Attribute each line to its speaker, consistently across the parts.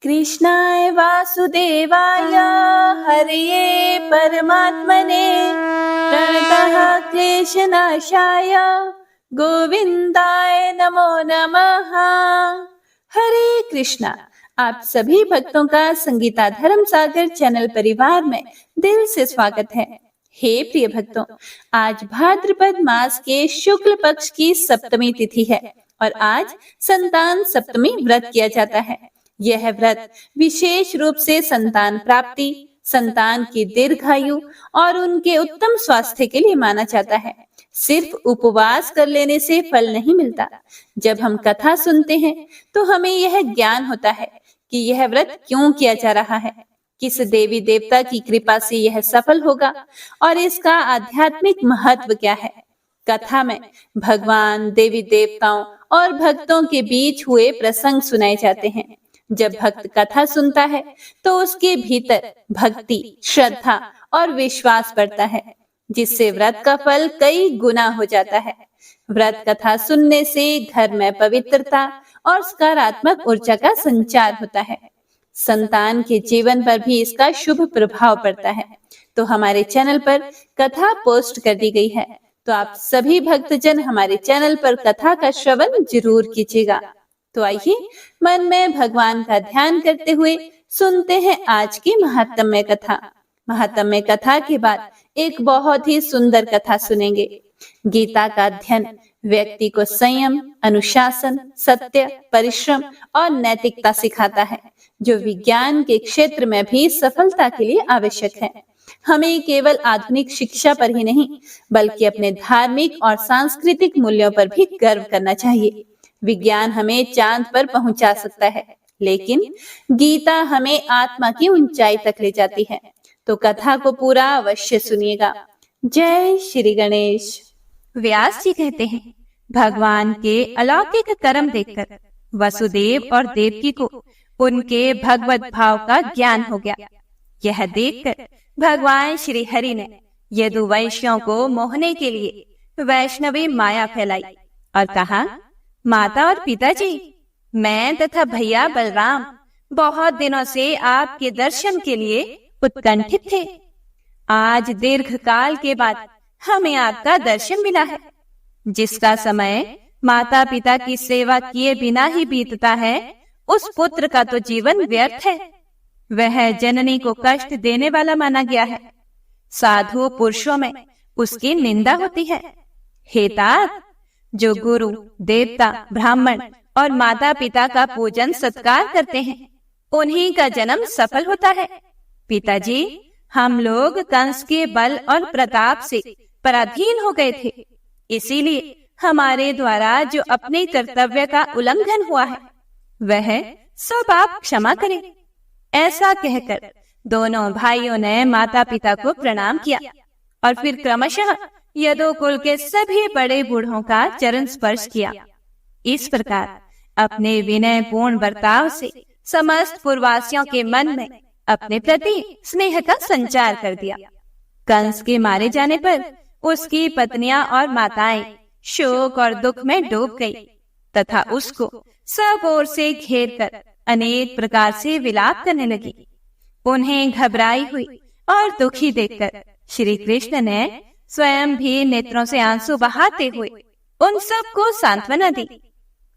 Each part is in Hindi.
Speaker 1: कृष्णाय वासुदेवाय हरये परमात्मने प्रणतः क्लेशनाशाय गोविंदाय नमो नमः। हरे कृष्णा। आप सभी भक्तों का संगीता धर्म सागर चैनल परिवार में दिल से स्वागत है। हे प्रिय भक्तों, आज भाद्रपद मास के शुक्ल पक्ष की सप्तमी तिथि है और आज संतान सप्तमी व्रत किया जाता है। यह व्रत विशेष रूप से संतान प्राप्ति, संतान की दीर्घायु और उनके उत्तम स्वास्थ्य के लिए माना जाता है। सिर्फ उपवास कर लेने से फल नहीं मिलता। जब हम कथा सुनते हैं तो हमें यह ज्ञान होता है कि यह व्रत क्यों किया जा रहा है, किस देवी देवता की कृपा से यह सफल होगा और इसका आध्यात्मिक महत्व क्या है। कथा में भगवान, देवी देवताओं और भक्तों के बीच हुए प्रसंग सुनाए जाते हैं। जब भक्त कथा सुनता है तो उसके भीतर भक्ति, श्रद्धा और विश्वास बढ़ता है, जिससे व्रत का फल कई गुना हो जाता है। व्रत कथा सुनने से घर में पवित्रता और सकारात्मक ऊर्जा का संचार होता है। संतान के जीवन पर भी इसका शुभ प्रभाव पड़ता है। तो हमारे चैनल पर कथा पोस्ट कर दी गई है, तो आप सभी भक्तजन हमारे चैनल पर कथा का श्रवण जरूर कीजिएगा। तो आइए मन में भगवान का ध्यान करते हुए सुनते हैं आज की महात्म्य कथा। महात्म्य कथा के बाद एक बहुत ही सुंदर कथा सुनेंगे। गीता का अध्ययन व्यक्ति को संयम, अनुशासन, सत्य, परिश्रम और नैतिकता सिखाता है, जो विज्ञान के क्षेत्र में भी सफलता के लिए आवश्यक है। हमें केवल आधुनिक शिक्षा पर ही नहीं, बल्कि अपने धार्मिक और सांस्कृतिक मूल्यों पर भी गर्व करना चाहिए। विज्ञान हमें चांद पर पहुंचा सकता है, लेकिन गीता हमें आत्मा की ऊंचाई तक ले जाती है। तो कथा को पूरा अवश्य सुनिएगा। जय श्री गणेश।
Speaker 2: व्यास जी कहते हैं, भगवान के अलौकिक कर्म देखकर वसुदेव और देवकी को उनके भगवत भाव का ज्ञान हो गया। यह देखकर भगवान श्री हरि ने यदुवंशियों को मोहने के लिए वैष्णवी माया फैलाई और कहा, माता और पिताजी, मैं तथा भैया बलराम बहुत दिनों से आपके दर्शन के लिए उत्कंठित थे। आज दीर्घ काल के बाद हमें आपका दर्शन मिला है। जिसका समय माता पिता की सेवा किए बिना ही बीतता है, उस पुत्र का तो जीवन व्यर्थ है। वह जननी को कष्ट देने वाला माना गया है। साधु पुरुषों में उसकी निंदा होती है। हे तात, जो गुरु, देवता, ब्राह्मण और माता पिता का पूजन सत्कार करते हैं, उन्हीं का जन्म सफल होता है। पिताजी, हम लोग कंस के बल और प्रताप से पराधीन हो गए थे, इसीलिए हमारे द्वारा जो अपने कर्तव्य का उल्लंघन हुआ है, वह सब आप क्षमा करें। ऐसा कहकर दोनों भाइयों ने माता पिता को प्रणाम किया और फिर क्रमशः यदुकुल के सभी बड़े बूढ़ों का चरण स्पर्श किया। इस प्रकार अपने विनय पूर्ण बर्ताव से समस्त पूर्ववासियों के मन में अपने प्रति स्नेह का संचार कर दिया। कंस के मारे जाने पर उसकी पत्नियां और माताएं शोक और दुख में डूब गई तथा उसको सब ओर से घेर कर अनेक प्रकार से विलाप करने लगी। उन्हें घबराई हुई और दुखी देखकर श्री कृष्ण ने स्वयं भी नेत्रों से आंसू बहाते हुए उन सबको सांत्वना दी।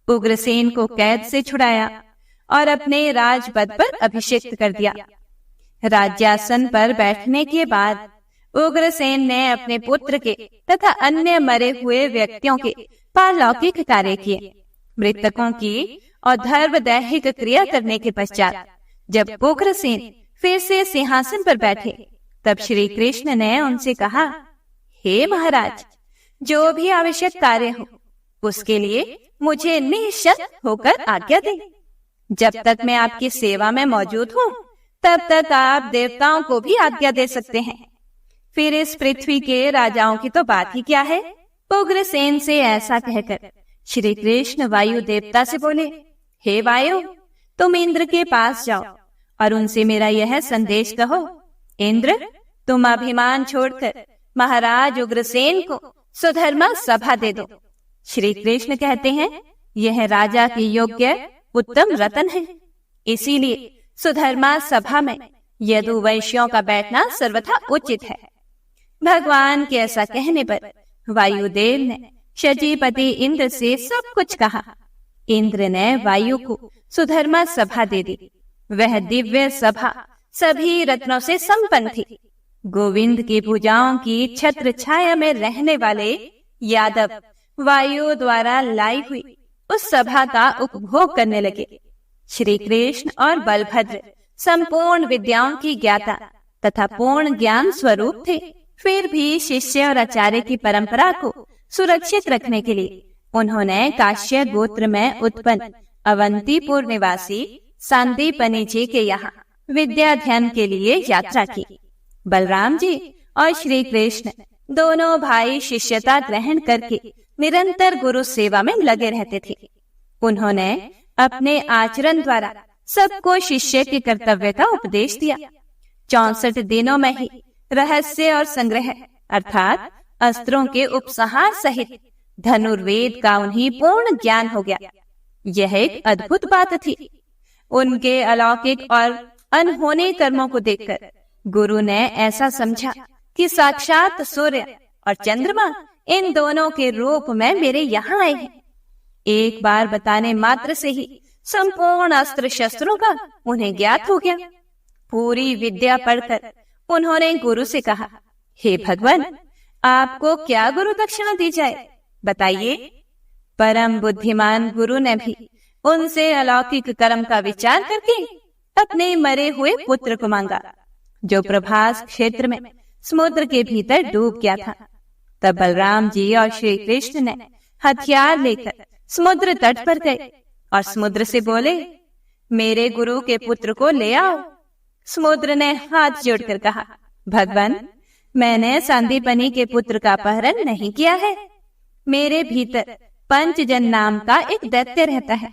Speaker 2: उग्रसेन को कैद से छुड़ाया और अपने राजपद पर अभिषिक्त कर दिया। राज्यासन पर बैठने के बाद उग्रसेन ने अपने पुत्र के तथा अन्य मरे हुए व्यक्तियों के पारलौकिक कार्य किए। मृतकों की और धर्म दैहिक क्रिया करने के पश्चात जब उग्रसेन फिर से सिंहासन पर बैठे, तब श्री कृष्ण ने उनसे कहा, हे महाराज, जो भी आवश्यक कार्य हो उसके लिए मुझे निःशक्त होकर आज्ञा दें। जब तक मैं आपकी सेवा में मौजूद हूँ, तब तक आप देवताओं को भी आज्ञा दे सकते हैं। फिर इस पृथ्वी के राजाओं की तो बात ही क्या है। उग्रसेन से ऐसा कहकर श्री कृष्ण वायु देवता से बोले, हे वायु, तुम इंद्र के पास जाओ और उनसे मेरा यह संदेश कहो। इंद्र, तुम अभिमान छोड़कर महाराज उग्रसेन को सुधर्मा सभा दे दो। श्री कृष्ण कहते हैं, यह राजा के योग्य उत्तम रतन है, इसीलिए सुधर्मा सभा में यदुवंशियों का बैठना सर्वथा उचित है। भगवान के ऐसा कहने पर वायुदेव ने शचीपति इंद्र से सब कुछ कहा। इंद्र ने वायु को सुधर्मा सभा दे दी। वह दिव्य सभा सभी रत्नों से संपन्न थी। गोविंद की भुजाओं की छत्र छाया में रहने वाले यादव वायु द्वारा लाई हुई उस सभा का उपभोग करने लगे। श्री कृष्ण और बलभद्र संपूर्ण विद्याओं की ज्ञाता तथा पूर्ण ज्ञान स्वरूप थे। फिर भी शिष्य और आचार्य की परंपरा को सुरक्षित रखने के लिए उन्होंने काश्य गोत्र में उत्पन्न अवंतीपुर निवासी सांदीपनि जी के यहाँ विद्याध्ययन के लिए यात्रा की। बलराम जी और श्री कृष्ण दोनों भाई शिष्यता ग्रहण करके निरंतर गुरु सेवा में लगे रहते थे। उन्होंने अपने आचरण द्वारा सबको शिष्य की कर्तव्य का उपदेश दिया। 64 दिनों में ही रहस्य और संग्रह अर्थात अस्त्रों के उपसंहार सहित धनुर्वेद का उन्हें पूर्ण ज्ञान हो गया। यह एक अद्भुत बात थी। उनके अलौकिक और अनहोने कर्मों को देखकर गुरु ने ऐसा समझा कि साक्षात सूर्य और चंद्रमा इन दोनों के रूप में मेरे यहाँ आए हैं। एक बार बताने मात्र से ही संपूर्ण अस्त्र शस्त्रों का उन्हें ज्ञात हो गया। पूरी विद्या पढ़कर उन्होंने गुरु से कहा, हे भगवान, आपको क्या गुरु दक्षिणा दी जाए, बताइए। परम बुद्धिमान गुरु ने भी उनसे अलौकिक कर्म का विचार करके अपने मरे हुए पुत्र को मांगा, जो प्रभास क्षेत्र में समुद्र के भीतर डूब गया था। तब बलराम जी और श्री कृष्ण ने हथियार लेकर समुद्र तट पर गए और समुद्र से बोले, मेरे गुरु के पुत्र को ले आओ। समुद्र ने हाथ जोड़कर कहा, भगवान, मैंने सांदीपनि के पुत्र का अपहरण नहीं किया है। मेरे भीतर पंचजन नाम का एक दैत्य रहता है।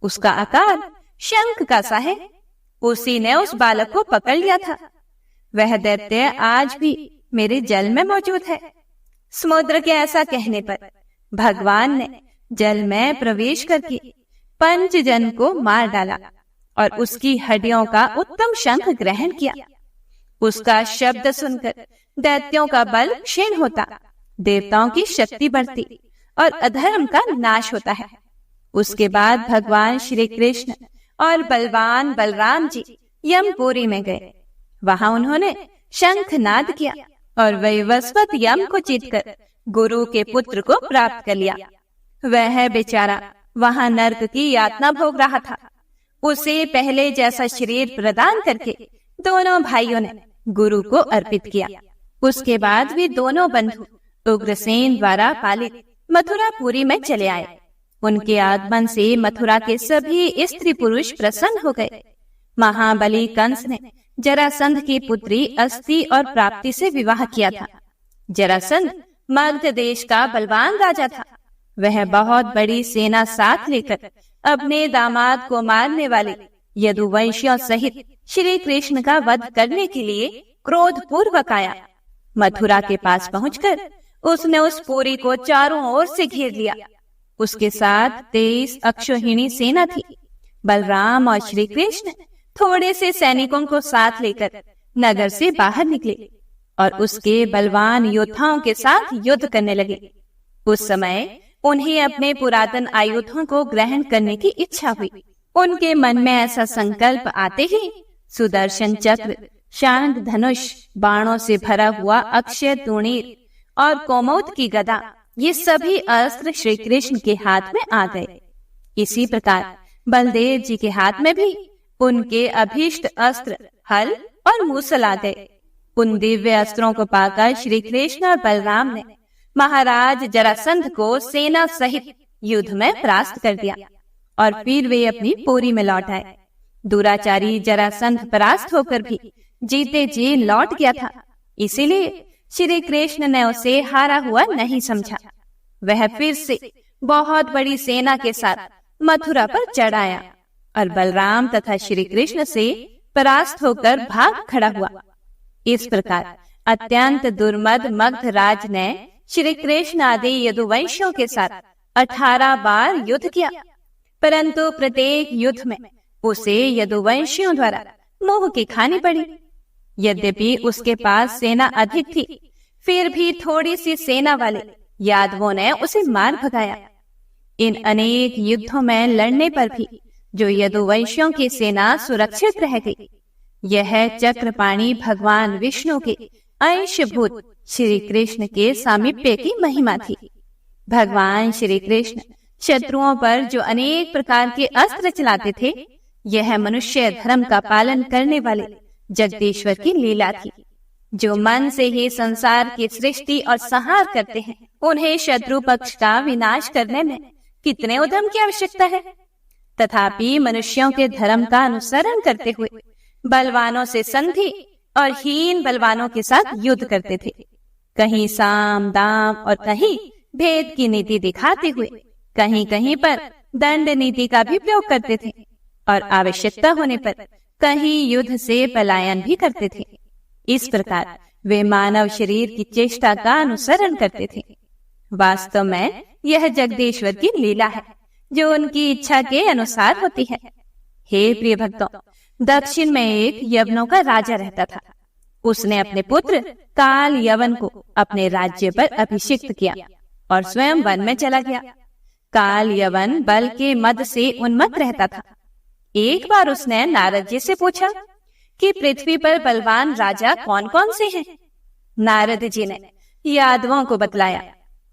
Speaker 2: उसका आकार शंख का सा है। उसी ने उस बालक को पकड़ लिया था। वह दैत्य आज भी मेरे जल में मौजूद है। समुद्र के ऐसा कहने पर भगवान ने जल में प्रवेश करके पंचजन को मार डाला और उसकी हड्डियों का उत्तम शंख ग्रहण किया। उसका शब्द सुनकर दैत्यों का बल क्षीण होता, देवताओं की शक्ति बढ़ती और अधर्म का नाश होता है। उसके बाद भगवान श्री कृष्ण और बलवान बलराम जी यमपुरी में गए। वहां उन्होंने शंखनाद किया और वैवस्वत यम को जीतकर गुरु के पुत्र को प्राप्त कर लिया। वह बेचारा वहां नर्क की यातना भोग रहा था। उसे पहले जैसा शरीर प्रदान करके दोनों भाइयों ने गुरु को अर्पित किया। उसके बाद वे दोनों बंधु उग्रसेन द्वारा पालित मथुरापुरी में चले आए। उनके आगमन से मथुरा के सभी स्त्री पुरुष प्रसन्न हो गए। महाबली कंस ने जरासंध की पुत्री अस्ति और प्राप्ति से विवाह किया था। जरासंध मगध देश का बलवान राजा था। वह बहुत बड़ी सेना साथ लेकर अपने दामाद को मारने वाले यदुवंशियों सहित श्री कृष्ण का वध करने के लिए क्रोध पूर्वक आया। मथुरा के पास पहुंचकर उसने उस पुरी को चारों ओर से घेर लिया। उसके साथ 23 अक्षौहिणी सेना थी। बलराम और श्री कृष्ण थोड़े से सैनिकों को साथ लेकर नगर से बाहर निकले और उसके बलवान योद्धाओं के साथ युद्ध करने लगे। उस समय उन्हें अपने पुरातन आयुधों को ग्रहण करने की इच्छा हुई। उनके मन में ऐसा संकल्प आते ही सुदर्शन चक्र, शांग धनुष, बाणों से भरा हुआ अक्षय तूणीर और कोमोद की गदा, ये सभी अस्त्र श्री कृष्ण के हाथ में आ गए। इसी प्रकार बलदेव जी के हाथ में भी उनके अभीष्ट अस्त्र हल और मूसल आ गए। उन दिव्य अस्त्रों को पाकर श्री कृष्ण और बलराम ने महाराज जरासंध को सेना सहित युद्ध में परास्त कर दिया और फिर वे अपनी पुरी में लौट आए। दुराचारी जरासंध परास्त होकर भी जीते जी लौट गया था, इसीलिए श्री कृष्ण ने उसे हारा हुआ नहीं समझा। वह फिर से बहुत बड़ी सेना के साथ मथुरा पर चढ़ आया और बलराम तथा श्री कृष्ण से परास्त होकर भाग खड़ा हुआ। इस प्रकार अत्यंत दुर्मद मगध राज ने श्री कृष्ण आदि यदुवंशियों के साथ 18 बार युद्ध किया, परंतु प्रत्येक युद्ध में उसे यदुवंशियों द्वारा मोह की खानी पड़ी। यद्यपि उसके पास सेना अधिक थी, फिर भी थोड़ी सी सेना वाले यादवों ने उसे मार भगाया। इन अनेक युद्धों में लड़ने पर भी जो यदुवंशियों की सेना सुरक्षित रह गई, यह चक्रपाणी भगवान विष्णु के अंशभूत श्री कृष्ण के सामीप्य की महिमा थी। भगवान श्री कृष्ण शत्रुओं पर जो अनेक प्रकार के अस्त्र चलाते थे, यह मनुष्य धर्म का पालन करने वाले जगदीश्वर की लीला थी। जो मन से ही संसार की सृष्टि और संहार करते हैं, उन्हें शत्रु पक्ष का विनाश करने में कितने उद्यम की आवश्यकता है। तथापि मनुष्यों के धर्म का अनुसरण करते हुए बलवानों से संधि और हीन बलवानों के साथ युद्ध करते थे। कहीं साम दाम और कहीं भेद की नीति दिखाते हुए कहीं कहीं पर दंड नीति का भी प्रयोग करते थे और आवश्यकता होने पर कहीं युद्ध से पलायन भी करते थे। इस प्रकार वे मानव शरीर की चेष्टा का अनुसरण करते थे। वास्तव में यह जगदीश्वर की लीला है, जो उनकी इच्छा के अनुसार होती है। हे प्रिय भक्तों, दक्षिण में एक यवनों का राजा रहता था। उसने अपने पुत्र काल यवन को अपने राज्य पर अभिषिक्त किया और स्वयं वन में चला गया। काल यवन बल के मद से उन्मत्त रहता था। एक बार उसने नारद जी से पूछा कि पृथ्वी पर बलवान राजा कौन कौन से हैं? नारद जी ने यादवों को बतलाया।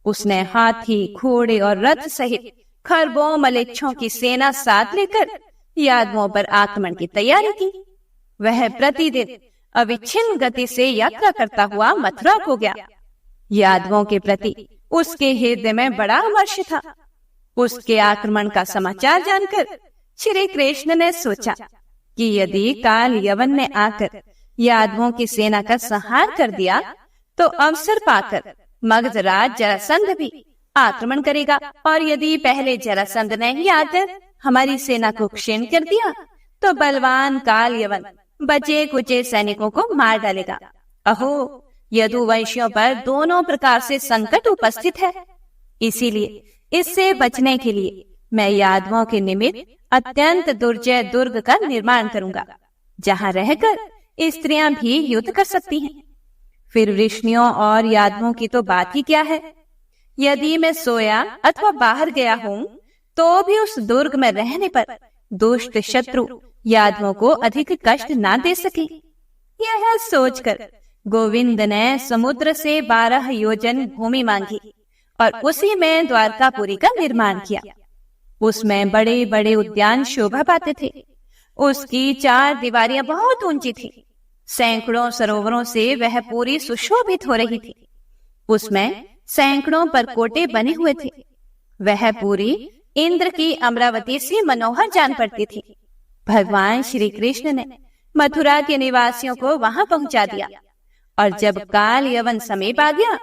Speaker 2: उसने हाथी, घोड़े और रथ सहित खरबों मलेच्छों की सेना साथ लेकर यादवों पर आक्रमण की तैयारी की। वह प्रतिदिन अविच्छिन्न गति से यात्रा करता हुआ मथुरा को गया। यादवों के प्रति उसके हृदय में बड़ा हर्ष था। उसके आक्रमण का समाचार जानकर श्री कृष्ण ने सोचा कि यदि काल यवन ने आकर यादवों की सेना का संहार कर दिया, तो अवसर पाकर मगधराज जरासंध भी आक्रमण करेगा, और यदि पहले जरासंध ने ही आकर हमारी सेना को क्षीण कर दिया, तो बलवान काल यवन बचे कुचे सैनिकों को मार डालेगा। अहो, यदुवंशियों पर दोनों प्रकार से संकट उपस्थित है। इसीलिए इससे बचने के लिए मैं यादवों के निमित्त अत्यंत दुर्जय दुर्ग का निर्माण करूंगा, जहां रहकर स्त्रियां भी युद्ध कर सकती हैं। फिर ऋषियों और यादवों की तो बात ही क्या है। यदि मैं सोया अथवा बाहर गया हूँ, तो भी उस दुर्ग में रहने पर दुष्ट शत्रु यादवों को अधिक कष्ट ना दे सके। यह सोचकर गोविंद ने समुद्र से 12 योजन भूमि मांगी और उसी में द्वारकापुरी का निर्माण किया। उसमें बड़े बड़े उद्यान शोभा पाते थे। उसकी 4 दीवारियां बहुत ऊंची थी। सैकड़ों सरोवरों से वह पूरी सुशोभित हो रही थी। उसमें सैकड़ों परकोटे बने हुए थे। वह पूरी इंद्र की अमरावती से मनोहर जान पड़ती थी। भगवान श्री कृष्ण ने मथुरा के निवासियों को वहां पहुंचा दिया, और जब काल यवन समीप आ गया,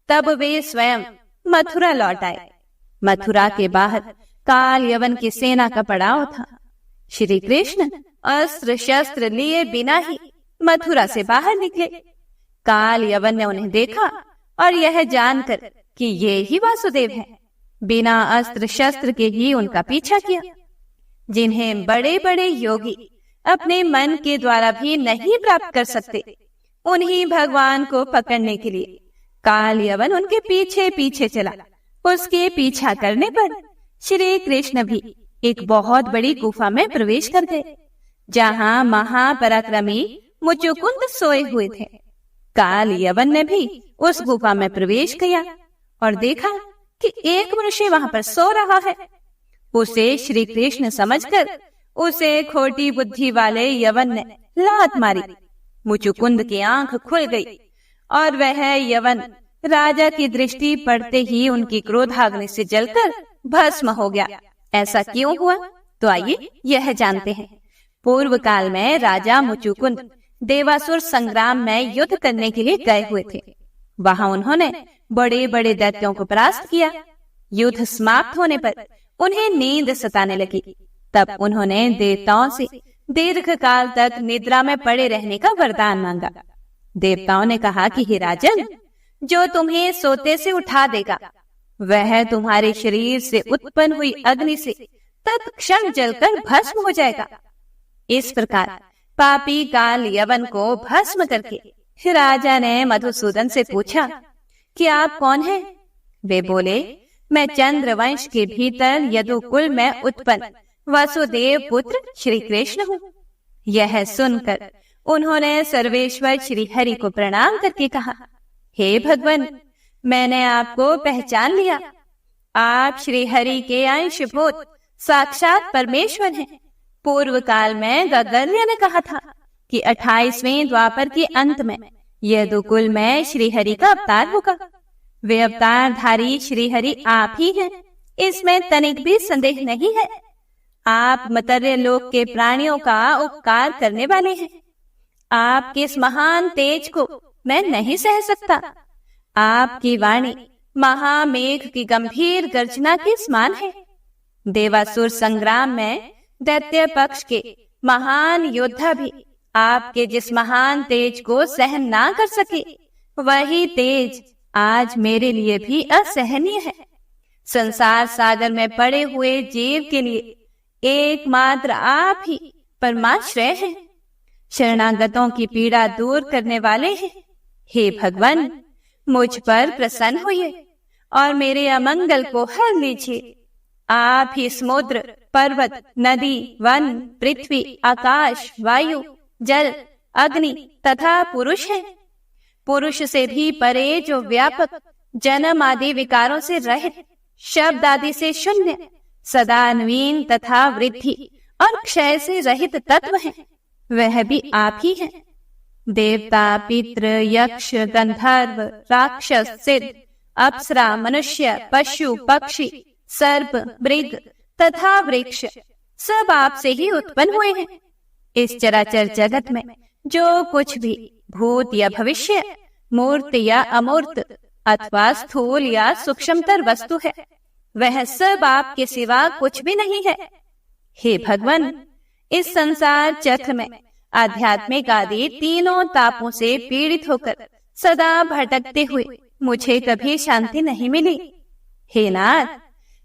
Speaker 2: तब वे स्वयं मथुरा लौट आए। मथुरा के बाहर काल यवन की सेना का पड़ाव था। श्री कृष्ण अस्त्र शस्त्र लिए बिना ही मथुरा से बाहर निकले। काल यवन ने उन्हें देखा और यह जानकर कि ये ही वासुदेव हैं, बिना अस्त्र शस्त्र के ही उनका पीछा किया। जिन्हें बड़े बड़े योगी अपने मन के द्वारा भी नहीं प्राप्त कर सकते, उन्हीं भगवान को पकड़ने के लिए काल यवन उनके पीछे पीछे चला। उसके पीछा करने पर श्री कृष्ण भी एक बहुत बड़ी गुफा में प्रवेश कर गए, जहाँ महापराक्रमी मुचुकुंद सोए हुए थे। काल यवन ने भी उस गुफा में प्रवेश किया और देखा कि एक मनुष्य वहां पर सो रहा है। उसे श्री कृष्ण समझकर उसे खोटी बुद्धि वाले यवन ने लात मारी। मुचुकुंद की आंख खुल गई और वह यवन राजा की दृष्टि पड़ते ही उनकी क्रोधाग्नि से जलकर भस्म हो गया। ऐसा क्यों हुआ? तो आइए यह जानते हैं। पूर्व काल में राजा मुचुकुंद देवासुर संग्राम में युद्ध करने के लिए गए हुए थे। वहां उन्होंने बड़े बड़े दैत्यों को परास्त किया। युद्ध समाप्त होने पर उन्हें नींद सताने लगी। तब उन्होंने देवताओं से दीर्घ काल तक निद्रा में पड़े रहने का वरदान मांगा। देवताओं ने कहा कि हे राजन, जो तुम्हें सोते से उठा देगा, वह तुम्हारे शरीर से उत्पन्न हुई अग्नि से तत्क्षण जलकर भस्म हो जाएगा। इस प्रकार पापी काल यवन को भस्म करके राजा ने मधुसूदन से पूछा कि आप कौन हैं? वे बोले, मैं चंद्रवंश के भीतर यदुकुल में उत्पन्न वसुदेव पुत्र श्री कृष्ण हूँ। यह सुनकर उन्होंने सर्वेश्वर श्री हरि को प्रणाम करके कहा, हे भगवान, मैंने आपको पहचान लिया। आप श्री हरि के अंशभूत साक्षात परमेश्वर हैं। पूर्व काल में गगर्य ने कहा था कि 28वें द्वापर के अंत में यदुकुल में श्री हरि का अवतार होगा। वे अवतारधारी श्री हरि आप ही हैं, इसमें तनिक भी संदेह नहीं है। आप मर्त्य लोक के प्राणियों का उपकार करने वाले हैं। आपके इस महान तेज को मैं नहीं सह सकता। आपकी वाणी महामेघ की गंभीर गर्जना के समान है। देवासुर संग्राम में दैत्य पक्ष के महान योद्धा भी आपके जिस महान तेज को सहन ना कर सके, वही तेज आज मेरे लिए भी असहनीय है। संसार सागर में पड़े हुए जीव के लिए एकमात्र आप ही परमाश्रय हैं। शरणागतों की पीड़ा दूर करने वाले हैं। हे भगवान, मुझ पर प्रसन्न होइए और मेरे अमंगल को हर लीजिए। आप ही समुद्र, पर्वत, नदी, वन, पृथ्वी, आकाश, वायु, जल, अग्नि तथा पुरुष है। पुरुष से भी परे जो व्यापक, जन्म आदि विकारों से रहित, शब्द आदि से शून्य, सदा नवीन तथा वृद्धि और क्षय से रहित तत्व है, वह भी आप ही है। देवता, पितृ, यक्ष, गंधर्व, राक्षस, सिद्ध, अप्सरा, मनुष्य, पशु, पक्षी, सर्प, मृग तथा वृक्ष सब आपसे ही उत्पन्न हुए हैं। इस चराचर जगत में जो कुछ भी भूत या भविष्य, मूर्त या अमूर्त अथवा स्थूल या सूक्ष्मतर वस्तु है, वह सब आपके सिवा कुछ भी नहीं है। हे भगवान, इस संसार चक्र में आध्यात्मिक आदि तीनों तापों से पीड़ित होकर सदा भटकते हुए मुझे कभी शांति नहीं मिली। हे नाथ,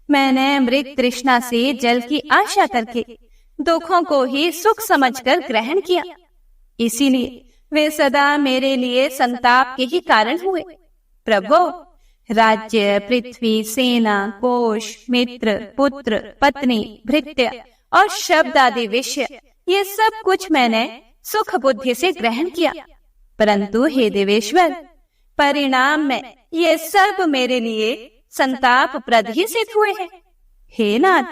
Speaker 2: मैंने अमृत तृष्णा से जल की आशा करके दुखों को ही सुख समझकर ग्रहण किया, इसीलिए वे सदा मेरे लिए संताप के ही कारण हुए। प्रभु, राज्य, पृथ्वी, सेना, कोश, मित्र, पुत्र, पत्नी, भृत्य और शब्द आदि विषय, ये सब कुछ मैंने सुख बुद्धि से ग्रहण किया, परंतु हे देवेश्वर, परिणाम में ये सब मेरे लिए संताप प्रद ही सिद्ध हुए हैं। हे नाथ,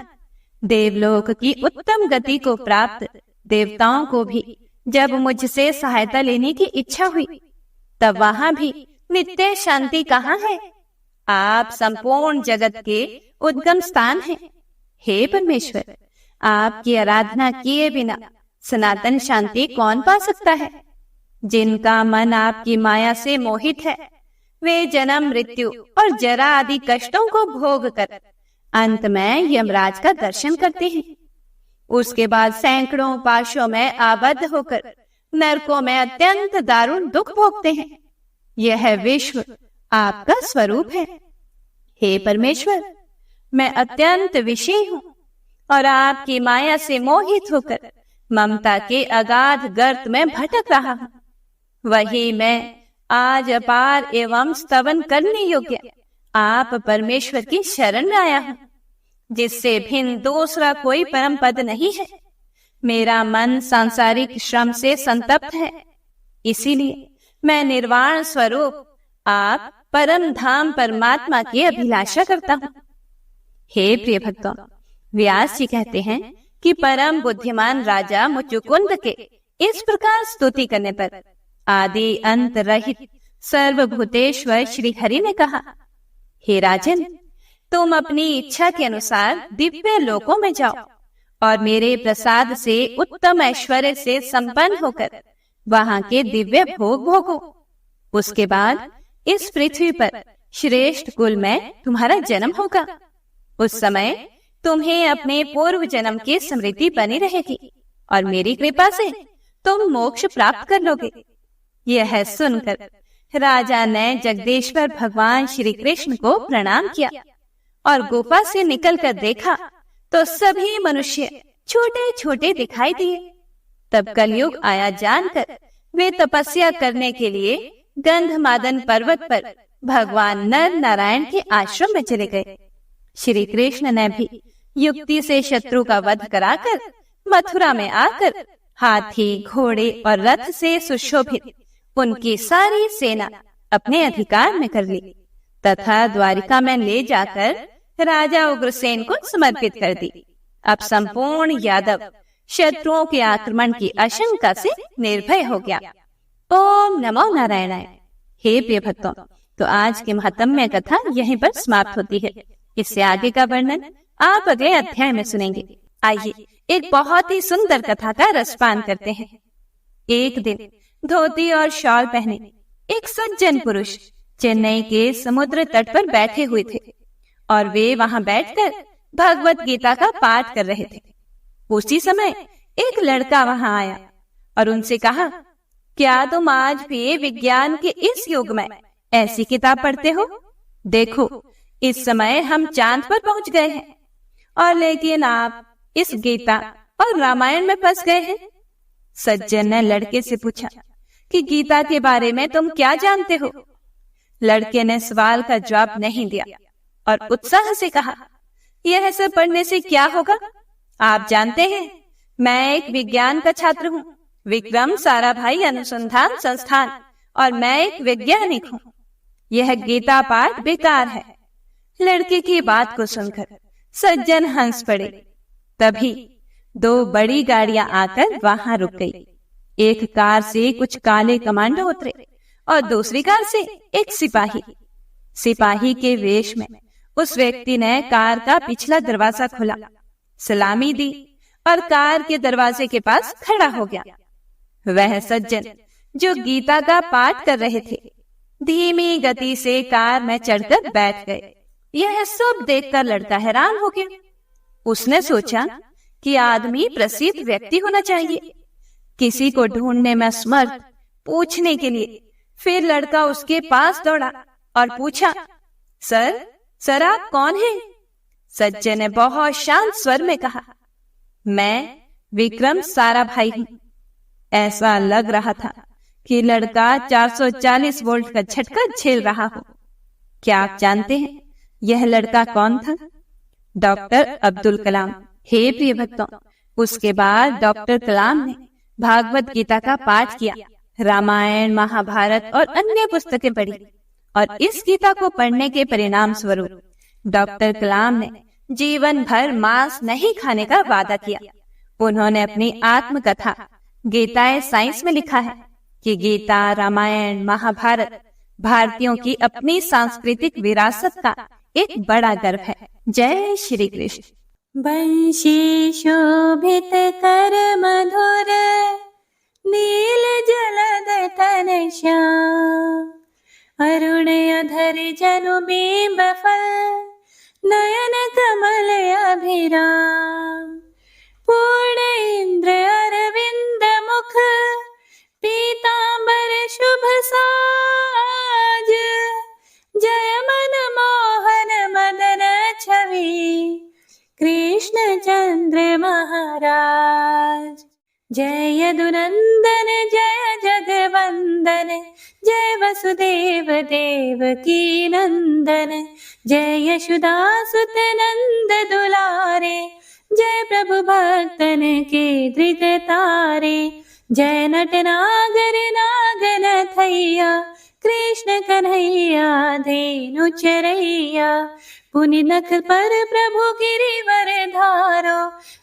Speaker 2: देवलोक की उत्तम गति को प्राप्त देवताओं को भी जब मुझसे सहायता लेने की इच्छा हुई, तब वहां भी नित्य शांति कहाँ है? आप संपूर्ण जगत के उद्गम स्थान हैं। हे परमेश्वर, आपकी आराधना किए बिना सनातन शांति कौन पा सकता है? जिनका मन आपकी माया से मोहित है, वे जन्म, मृत्यु और जरा आदि कष्टों को भोग कर अंत में यमराज का दर्शन करते हैं। उसके बाद सैकड़ों पाशों में आबद्ध होकर नरकों में अत्यंत दारुण दुख भोगते हैं। यह विश्व आपका स्वरूप है। हे परमेश्वर, मैं अत्यंत विषयी हूँ और आपकी माया से मोहित होकर ममता के अगाध गर्त में भटक रहा हूँ। वही मैं आज अपार एवं स्तवन करने योग्य आप परमेश्वर की शरण में आया हूँ, जिससे भिन्न दूसरा कोई परम पद नहीं है। मेरा मन सांसारिक श्रम से संतप्त है, इसीलिए मैं निर्वाण स्वरूप आप परम धाम परमात्मा की अभिलाषा करता हूँ। हे प्रिय भक्तों, व्यास जी कहते हैं कि परम बुद्धिमान राजा मुचुकुंद के इस प्रकार स्तुति करने पर आदि अंत रहित सर्वभूतेश्वर श्री हरि ने कहा, हे राजन, तुम अपनी इच्छा के अनुसार दिव्य लोकों में जाओ और मेरे प्रसाद से उत्तम ऐश्वर्य से संपन्न होकर वहां के दिव्य भोग भोगो। उसके बाद इस पृथ्वी पर श्रेष्ठ कुल में तुम्हारा जन्म होगा। उस समय तुम्हें अपने पूर्व जन्म की स्मृति बनी रहेगी और मेरी कृपा से तुम मोक्ष प्राप्त कर लोगे। यह सुनकर राजा ने जगदीश्वर भगवान श्री कृष्ण को प्रणाम किया और गुफा से निकलकर देखा तो सभी मनुष्य छोटे छोटे दिखाई दिए। तब कलयुग आया जानकर वे तपस्या करने के लिए गंधमादन पर्वत पर भगवान नर नारायण के आश्रम में चले गए। श्री कृष्ण ने भी युक्ति से शत्रु का वध कराकर मथुरा में आकर हाथी, घोड़े और रथ से सुशोभित उनकी सारी सेना अपने अधिकार में कर ली तथा द्वारिका में ले जाकर राजा उग्रसेन को समर्पित कर दी। अब संपूर्ण यादव शत्रुओं के आक्रमण की आशंका से निर्भय हो गया। ओम नमो नारायणाय। हे प्रिय भक्तों, तो आज की महात्म्य कथा यहीं पर समाप्त होती है। इससे आगे का वर्णन आप अगले अध्याय में सुनेंगे। आइए एक बहुत ही सुंदर कथा का रसपान करते हैं। एक दिन धोती और शॉल पहने एक सज्जन पुरुष चेन्नई के समुद्र तट पर बैठे हुए थे और वे वहां बैठकर भगवत गीता का पाठ कर रहे थे। उसी समय एक लड़का वहां आया और उनसे कहा, क्या तुम आज भी विज्ञान के इस युग में ऐसी किताब पढ़ते हो? देखो, इस समय हम चांद पर पहुंच गए हैं और लेकिन आप इस गीता और रामायण में फंस गए हैं। सज्जन ने लड़के से पूछा कि गीता के बारे में तुम क्या जानते हो? लड़के ने सवाल का जवाब नहीं दिया और उत्साह से कहा, यह सब पढ़ने से क्या होगा? आप जानते हैं, मैं एक विज्ञान का छात्र हूँ, विक्रम साराभाई अनुसंधान संस्थान, और मैं एक वैज्ञानिक हूँ। यह गीता पाठ बेकार है। लड़के की बात को सुनकर सज्जन हंस पड़े। तभी दो बड़ी गाड़ियां आकर वहां रुक गई। एक कार से कुछ काले कमांडो उतरे और दूसरी कार से एक सिपाही। सिपाही के वेश में उस व्यक्ति ने कार का पिछला दरवाजा खोला, सलामी दी और कार के दरवाजे के पास खड़ा हो गया। वह सज्जन जो गीता का पाठ कर रहे थे धीमी गति से कार में चढ़कर बैठ गए। यह सब देखकर लड़का हैरान हो गया। उसने सोचा कि आदमी प्रसिद्ध व्यक्ति होना चाहिए, किसी को ढूंढने में समर्थ पूछने के लिए। फिर लड़का उसके पास दौड़ा और पूछा, सर आप कौन हैं? सज्जन ने बहुत शांत स्वर में कहा, मैं विक्रम साराभाई हूँ। ऐसा लग रहा था कि लड़का 440 वोल्ट का झटका झेल रहा हो। क्या आप जानते हैं यह लड़का कौन था? डॉक्टर अब्दुल कलाम। हे प्रिय भक्तों, उसके बाद डॉक्टर कलाम ने भागवत गीता का पाठ किया, रामायण, महाभारत और अन्य पुस्तकें पढ़ी और इस गीता को पढ़ने के परिणाम स्वरूप डॉक्टर कलाम ने जीवन भर मांस नहीं खाने का वादा किया। उन्होंने अपनी आत्मकथा गीताए साइंस में लिखा है कि गीता, रामायण, महाभारत भारतीयों की अपनी सांस्कृतिक विरासत का एक बड़ा गर्व है। जय श्री कृष्ण।
Speaker 1: वंशी शोभित कर मधुर नील जलद तन श्याम, अरुण अधर जनु बिंब फल नयन कमल अभिराम, पूर्ण इंद्र अरविंद मुख पीतांबर शुभ साज, जय मन मोहन मदन छवि कृष्ण चंद्र महाराज। जय यदुनंदन जय जगवंदन, जय वसुदेव देवकी नंदन, जय यशोदासुत नंद दुलारे, जय प्रभु भक्तन के दृग तारे, जय नट नागर नागन थैया कृष्ण कन्हैया धेनु चरैया, पुनि नख पर प्रभु गिरिवर धारो,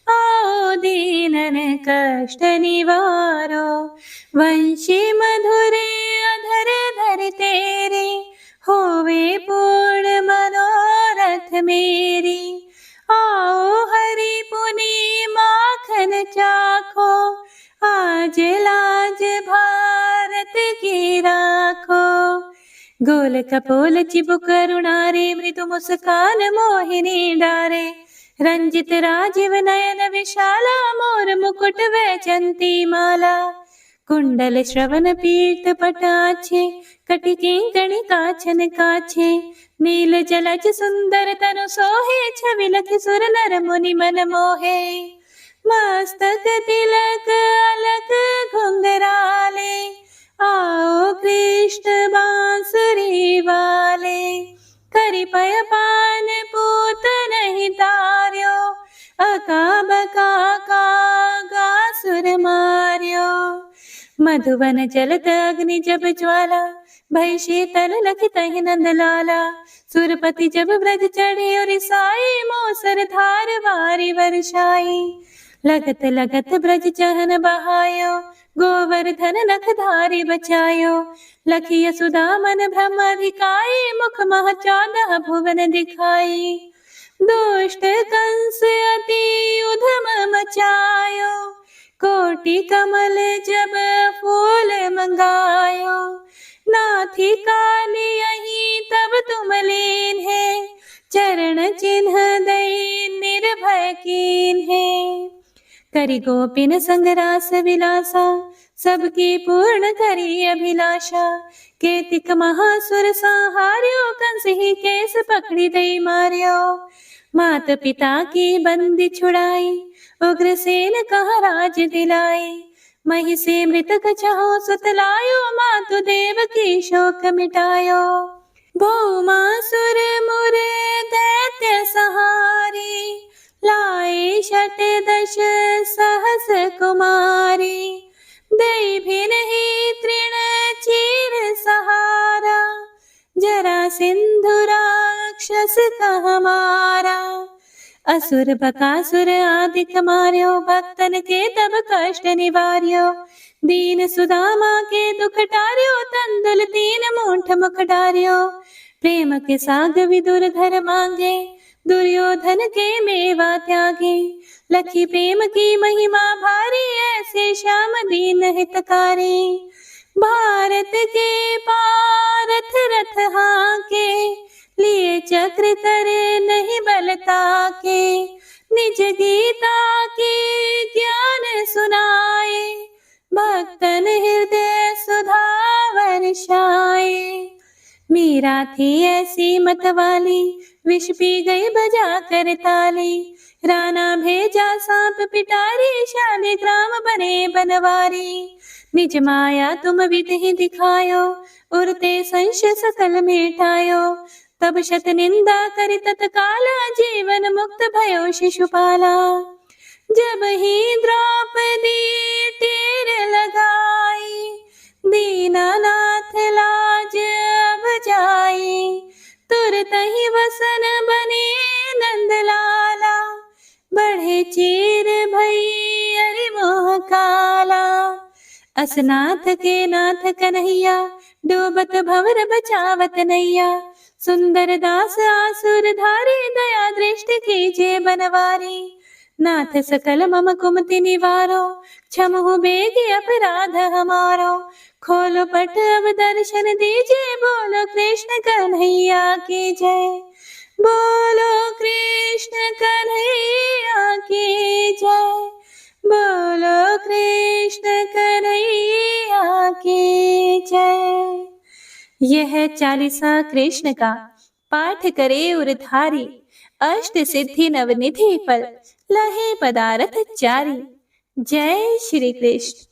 Speaker 1: आओ दीनन कष्ट निवारो, वंशी मधुरे अधर धर तेरे, होवे पूर्ण मनोरथ मेरी, आओ हरि पुनि माखन चाखो, आज लाज भारत की राखो, गोल कपोल चिबुक करुणारे, मृदु मुस्कान मोहिनी डारे, रंजित राजीव नयन विशाला, मोर मुकुट वैजंती माला, कुंडल श्रवण पीठ पटाछे, कटिके गणिकाछन काछे, नील जलज सुंदर तनु सोहे, छवि लखि सुर नर मुनि मन मोहे। मस्तक तिलक अलक घुंघराले, आओ कृष्ण बांसुरी वाले। करि पय पान पूत नहीं तार्यो, अका बका का सुर मार्यो। मधुवन जलत अग्नि जब ज्वाला, भय शीतल लखि तहि नंद लाला। सुरपति जब ब्रज चढ़े और साई, मोसर धार वारी वर्षाई। लगत लगत ब्रज चहन बहायो, गोवर्धन नख धारी बचायो। लखि यशोदा मन ब्रह्म अधिकाई, मुख मह 14 भुवन दिखाई। दुष्ट कंस अति उधम मचायो, कोटि कमल जब फूल मंगायो। नाथी काली यही तब तुम लीन है, चरण चिन्ह दई निर्भय कीन है। करि गोपिन संग रास विलासा, सबकी पूर्ण करी अभिलाषा। केतिक महासुर संहार्यो, कंस ही केस पकड़ी दई मार्यो। मात पिता की बंदी छुड़ाई, उग्रसेन कहा राज दिलाई। मही से मृतक छहो सुत लायो, मातु देव की शोक मिटायो। भौमासुर मुर दैत्य सहारी, लाए 68 सहस कुमारी। दई भिन ही तृण चीर सहारा, जरा सिंधु राक्षस कह मारा। असुर बकासुर आदिक मार्यो, भक्तन के तब कष्ट निवार्यो। दीन सुदामा के दुख टार्यो, तंदुल 3 मूठ मुख डार्यो। प्रेम के साग विदुर घर मांगे, दुर्योधन के मेवा त्यागे। लखी प्रेम की महिमा भारी, ऐसे श्याम दीन हितकारी। भारत के पारथ रथ हाके, लिए चक्र करे नहीं बलता के। निज गीता के ज्ञान सुनाए, भक्तन हृदय सुधा वर्षाए। मीरा थी ऐसी मतवाली, विष पी गई बजा कर ताली। राणा भेजा सांप पिटारी, शालिग्राम बने बनवारी। निज माया तुम विधि ही दिखायो, उरते संशय सकल मिटायो। तब शत निंदा करि तत्काला, जीवन मुक्त भयो शिशुपाला। जब ही द्रौपदी टेर लगाई, दीनानाथ लाज अब जाई। तुरत ही वसन बने नंद लाला, बढ़े चीर भई अरि मोह काला। असनाथ के नाथ कन्हैया, डूबत भंवर बचावत नैया। सुंदर दास आसुर धारी, दया दृष्टि कीजे बनवारी। नाथ सकल मम कुमति निवारो, क्षमहु बेगी अपराध हमारो। खोलो पट अब दर्शन दीजिए, बोलो कृष्ण कन्हैया की जय। बोलो कृष्ण कन्हैया की जय। बोलो कृष्ण कन्हैया की जय। यह 40वां कृष्ण का पाठ करे उरधारी, अष्ट सिद्धि नवनिधि फल, लहे पदारथ चारी। जय श्री कृष्ण।